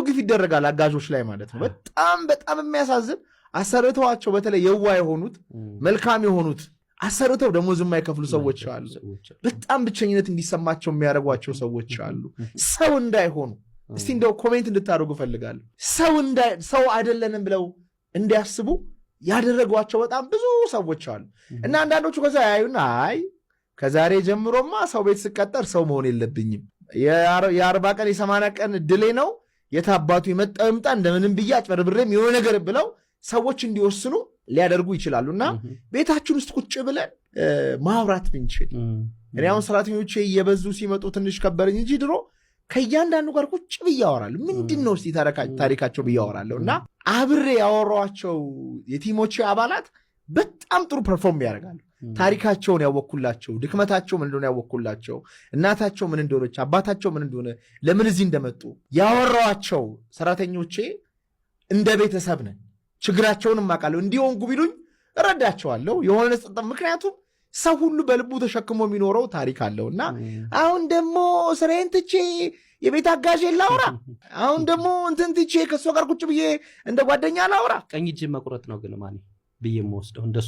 ግፍ ይደረጋል አጋዦች ላይ ማለት ነው። በጣም የሚያሳዝን አሰርተዋቸው በተለይ የዋ የሆኑት መልካም የሆኑት አሰርተው ደሞዝ የማይከፍሉ ሰዎች አሉ። በጣም ብቸኝነት እንዲሰማቸው የሚያደርጓቸው ሰዎች አሉ። ሰው እንዳይሆኑ እስቲ እንደው ኮሜንት እንድታደርጉ ፈልጋለሁ። ሰው አይደለንም ብለው እንዲያስቡ ያደረጓቸው በጣም ብዙ ሰዎች አሉ። እና አንዳንዶቹ ከዛ ያዩና አይ ከዛሬ ጀምሮማ ሰው ቤት ስቀጠር ሰው መሆን የለብኝም የ40 ቀን የ80 ቀን ድሌ ነው የታባቱ የመጣው ይምጣ እንደምንም ብዬ አጭበርብሬም የሆነ ነገር ብለው ሰዎች እንዲወስኑ ሊያደርጉ ይችላሉና ቤታችን ውስጥ ቁጭ ብለን ማውራት ብንችል እኔ አሁን ሰራተኞቼ እየበዙ ሲመጡ ትንሽ ከበረኝ እንጂ ድሮ ከእያንዳንዱ ጋር ቁጭ ብዬ አወራለሁ። ምንድነው እስቲ ታሪካቸው ብዬ አወራለሁ እና አብሬ ያወሯቸው የቲሞቼ አባላት በጣም ጥሩ ፐርፎርም ያደርጋሉ። ታሪካቸውን ያወኩላቸው፣ ድክመታቸው ምን እንደሆነ ያወኩላቸው፣ እናታቸው ምን እንደሆነች፣ አባታቸው ምን እንደሆነ፣ ለምን እዚህ እንደመጡ ያወራዋቸው ሰራተኞቼ እንደ ቤተሰብ ነን። ችግራቸውንም አውቃለሁ። እንዲሆንኩ ቢሉኝ እረዳቸዋለሁ የሆነ ምክንያቱም ሰው ሁሉ በልቡ ተሸክሞ የሚኖረው ታሪክ አለውና አሁን ደግሞ ስራዬን ትቼ የቤት አጋዥ ላውራ፣ አሁን ደግሞ እንትን ትቼ ከእሷ ጋር ቁጭ ብዬ እንደ ጓደኛ ላውራ። ቀኝ እጅ መቁረጥ ነው ግን ማን ብዬ የምወስደው እንደሱ